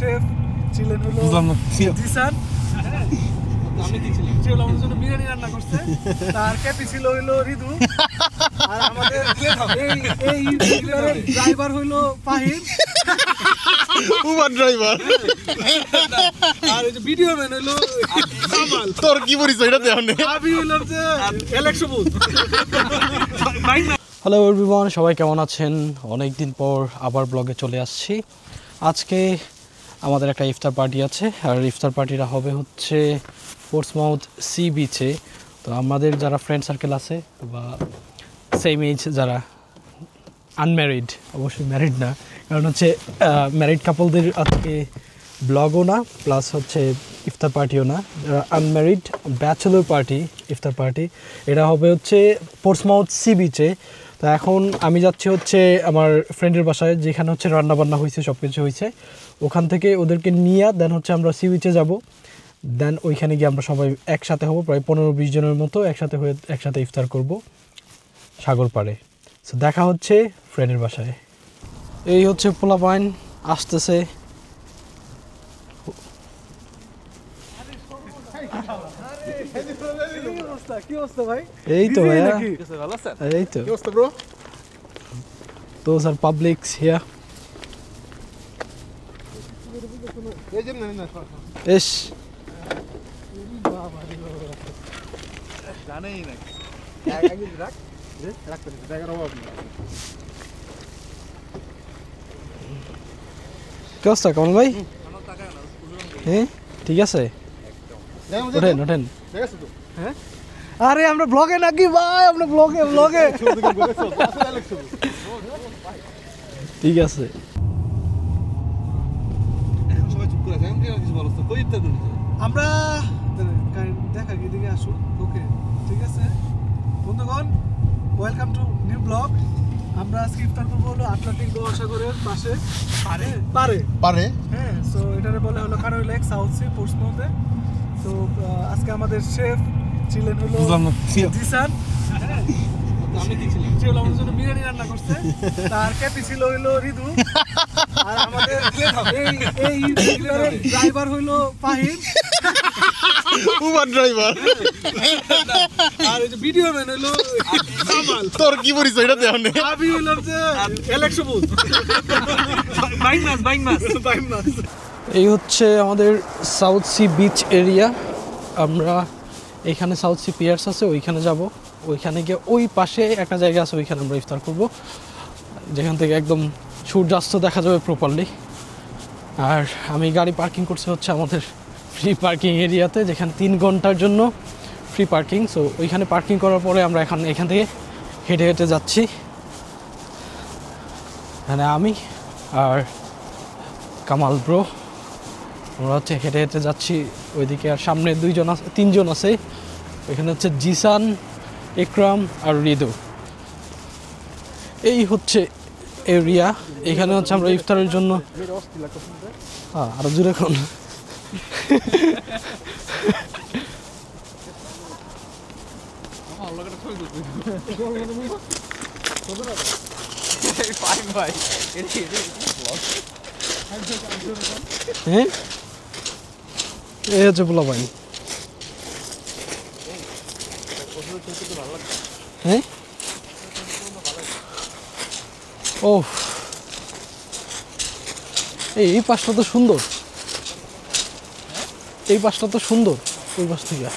Chef ছিলেন হলো জিসান। আমি কি ছিলাম? সে হলো আমাদের জন্য বিরিয়ানি রান্না করছে। তার ক্যাপি ছিল হলো রিদু। আর আমাদের এই ড্রাইভার হলো ফাহিম, উবার ড্রাইভার। আর এই যে ভিডিও ম্যান হলো কামাল। তোর কি পরিচয় এটা দেওয়া নেই? আমি হলাম যে অ্যালেক্স বুথ। হ্যালো এভরিওয়ান, সবাই কেমন আছেন? অনেক দিন পর আবার ব্লগে চলে আসছি। আজকে আমাদের একটা ইফতার পার্টি আছে, আর ইফতার পার্টিটা হবে হচ্ছে পোর্টসমাউথ সি বিচে। তো আমাদের যারা ফ্রেন্ড সার্কেল আছে বা সেম এজ যারা আনম্যারিড, অবশ্যই ম্যারিড না, কারণ হচ্ছে ম্যারিড কাপলদের আজকে ব্লগও না, প্লাস হচ্ছে ইফতার পার্টিও না। যারা আনম্যারিড ব্যাচেলর পার্টি, ইফতার পার্টি, এটা হবে হচ্ছে পোর্টসমাউথ সি বিচে। তো এখন আমি যাচ্ছি হচ্ছে আমার ফ্রেন্ডের বাসায়, যেখানে হচ্ছে রান্নাবান্না হয়েছে, সব কিছু হয়েছে। ওখান থেকে ওদেরকে নিয়ে দেন হচ্ছে আমরা সি বিচে যাবো। দেন ওইখানে গিয়ে আমরা সবাই একসাথে হবো, প্রায় 15-20 জনের মতো একসাথে হয়ে একসাথে ইফতার করব সাগর পাড়ে। সো দেখা হচ্ছে ফ্রেন্ডের বাসায়। এই হচ্ছে পোলাপাইন আসতেছে। কি অবস্থা ভাই? এই তো ভাইয়া, এই তো। কি অবস্থা bro? Those are publics here. ইস, জানেই না। কি অবস্থা কমল ভাই? হ্যাঁ ঠিক আছে, ওঠেন ওঠেন। হ্যাঁ, আরে আমরা ব্লগে নাকি ভাই? আমরা ব্লগে ঠিক আছে। আমরা দেখা কি দিকে আসুন। ওকে ঠিক আছে বন্ধুগণ, ওয়েলকাম টু নিউ ব্লগ। আমরা আজকে ইফতার করবো হলো আটলান্টিক মহাসাগরের পাশে পারে। হ্যাঁ, সো এটারে বলে হলো কারোই লেক, সাউথ সি, পোর্টসমাউথে। তো আজকে আমাদের শেফ ছিলেন হলো জিসান। আমি কি ছিলাম? সে হলো আমাদের জন্য বিরিয়ানি রান্না করছে। তার ক্যাপি ছিল হলো রিদু। আর আমাদের এই ড্রাইভার হলো ফাহিম, উবার ড্রাইভার। আর এই যে ভিডিও ম্যান হলো কামাল। তোর কি পরিচয় এটা দেওয়া নেই? আমি হলাম যে অ্যালেক্স বুথ। বাইক মাস। এই হচ্ছে আমাদের সাউথ সি বিচ এরিয়া। আমরা এখানে সাউথ সি পিয়ার্স আছে, ওইখানে যাব। ওইখানে গিয়ে ওই পাশে একটা জায়গা আছে, ওইখানে আমরা ইফতার করব, যেখান থেকে একদম সূর্যাস্ত দেখা যাবে প্রপারলি। আর আমি গাড়ি পার্কিং করছি হচ্ছে আমাদের ফ্রি পার্কিং এরিয়াতে, যেখানে 3 ঘন্টার জন্য ফ্রি পার্কিং। সো ওইখানে পার্কিং করার পরে আমরা এখান থেকে হেঁটে হেঁটে যাচ্ছি। এখানে আমি আর কামাল ব্রো, আমরা হচ্ছে হেঁটে হেঁটে যাচ্ছি ওইদিকে। আর সামনে 3 জন আছে, এখানে হচ্ছে জিসান, ইকরাম আর রিদু। এই হচ্ছে এরিয়া। এখানে হচ্ছে আমরা ইফতারের জন্য আরো জোরে এখন হ্যাঁ, এই হচ্ছে পোলাপাইন। হ্যাঁ, ও এই পাশটা তো সুন্দর, এই পাশটা তো সুন্দর। ওই পাশ থেকে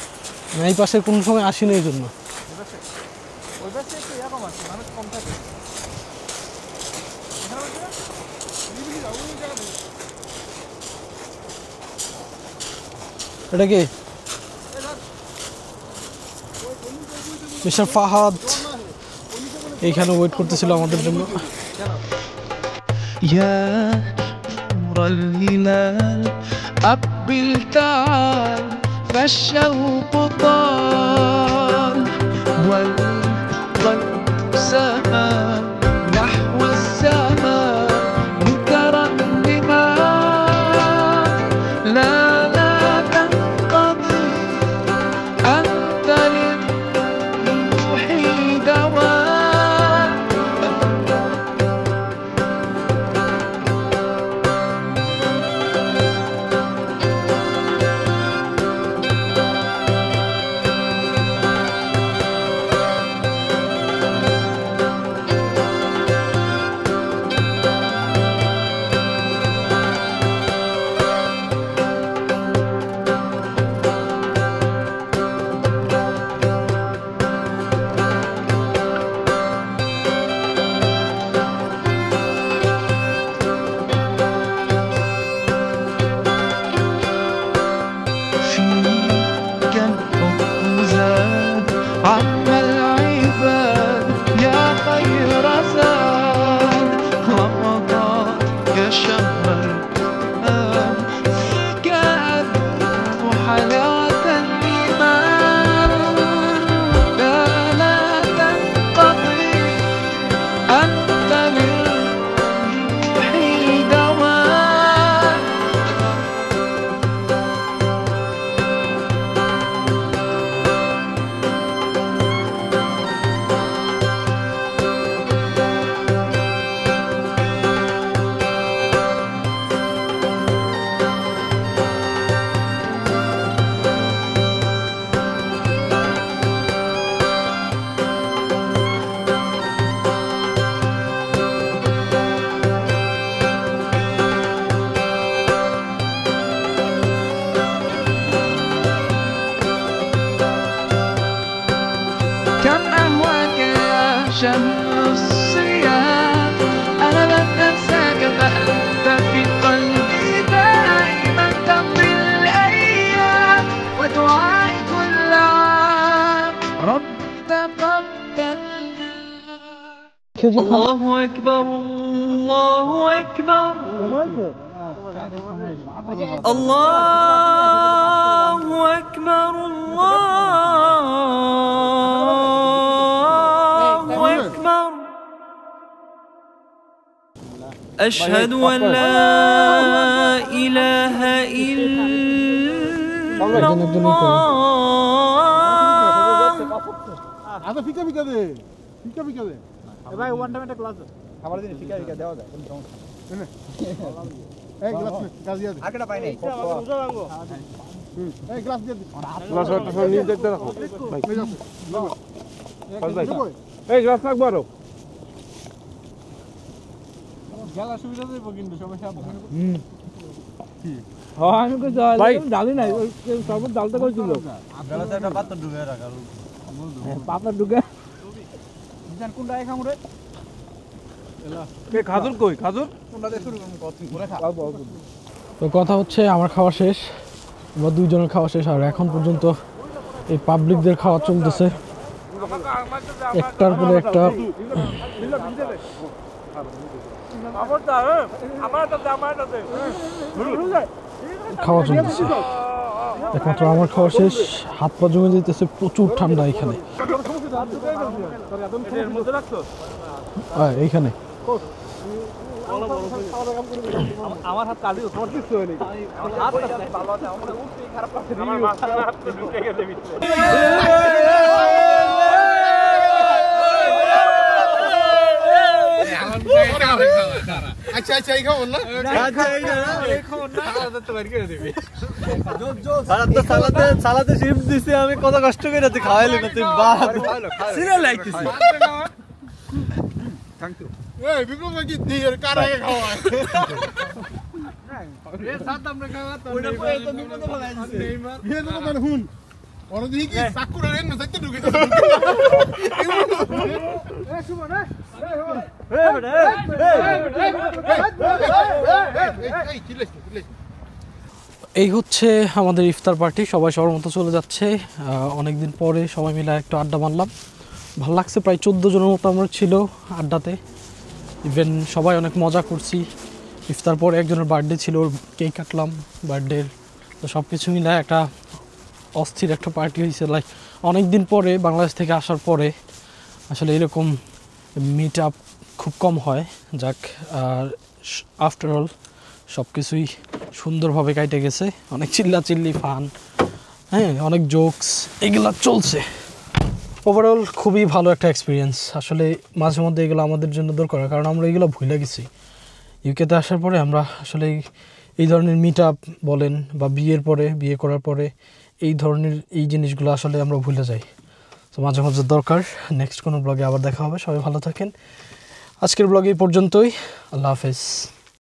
এই পাশের কোনো সময় আসিনি, এই জন্য। এটা কি মিস্টার ফাহাদ এইখানে ওয়েট করতেছিল আমাদের জন্য। يا نور الهلال أقبل تعال فالشوق طال والقلب سما نحو السماء مترنما لا تنقضي أنت للروح دواء খেজুর খান। الله أكبر الله أكبر الله أكبر الله أكبر أشهد أن لا إله إلا الله আচ্ছা ফিকা ফিকা দে ফিকা ফিকা দে ভাই ওয়ান টাইম একটা ক্লাস খাবার দিন ফিকা ফিকা দেওয়া যায় কোনো সমস্যা এই গ্লাস গাছ দিয়ে দে আগেটা পাই নাই এই গ্লাস দিয়ে দে গ্লাস একটা সব নিয়ে দেখতে রাখো এই গ্লাস রাখবো আরো গেলা সুবিধা দেব কিন্তু সমস্যা হবে হ্যাঁ আমি কই জানি না সর্ব ডালতে কইছিল গেলাতে একটা পাত্র ঢুকে রাখা পাতা ঢুকে জান কোনটা এই খামরে কে খাজুর কই খাজুর কোনটা দিয়ে শুরু করব কত করে খা তো কথা হচ্ছে আমার খাওয়া শেষ, বা দুইজনের খাওয়া শেষ, আর এখন পর্যন্ত এই পাবলিকদের খাওয়া চলতেছে একটার পরে একটা খাওয়া চলতেছে। একমাত্র আমার খাওয়া শেষ, হাত পা জমে যেতেছে, প্রচুর ঠান্ডা এখানে। এইখানে আমার হাত কালি তোমার কিছু হয়নি আমার হাত ভালো আছে আমার উঠতেই খারাপ লাগছে আমার মাথায় হাত ঢুকে গেছে ভিতরে আচ্ছা আচ্ছা এই খাবো না আচ্ছা এই না এই খাও না আলাদা তো বাইরে করে দিবি সালাতে শিফট দিছি আমি কত কষ্ট করে তুই খাওয়াইলি না তুই বাপ সিরিয়াল লাইতেছিস থ্যাংক ইউ এই বিপ্লব কি দিয়ে কার আগে খাওয়া এ সাথ আমরা খাওয়া তো ওইটা পরে তো বিপদে ফেলাই দিছে নেইমার হে তো মানে হুন ওরা দেখি কি চাকুরা রেন না সাইতে ঢুকে এ সুমন এ এই চিল্লাইছ চিল্লাইছ এই হচ্ছে আমাদের ইফতার পার্টি, সবাই সবার মতো চলে যাচ্ছে। অনেকদিন পরে সবাই মিলে একটু আড্ডা মারলাম, ভালো লাগছে। প্রায় 14 জনের মতো আমরা ছিল আড্ডাতে, ইভেন সবাই অনেক মজা করছি। ইফতার পরে একজনের বার্থডে ছিল, ওর কেক কাটলাম বার্থডের। তো সব কিছু মিলে একটা অস্থির একটা পার্টি হয়েছে। লাইক অনেক দিন পরে বাংলাদেশ থেকে আসার পরে আসলে এরকম মিট আপ খুব কম হয়। যাক, আর আফটার অল সব কিছুই সুন্দরভাবে কাটে গেছে। অনেক চিল্লাচিল্লি, ফান, হ্যাঁ, অনেক জোকস, এগুলো চলছে। ওভারঅল খুবই ভালো একটা এক্সপিরিয়েন্স। আসলে মাঝে মধ্যে এগুলো আমাদের জন্য দরকার, কারণ আমরা এগুলো ভুলে গেছি। ইউকেতে আসার পরে আমরা আসলে এই ধরনের মিট আপ বলেন বা বিয়ের পরে, বিয়ে করার পরে এই ধরনের এই জিনিসগুলো আসলে আমরা ভুলে যাই। তো মাঝে মাঝে দরকার। নেক্সট কোনো ব্লগে আবার দেখা হবে। সবাই ভালো থাকেন। আজকের ব্লগে এই পর্যন্তই। আল্লাহ হাফেজ।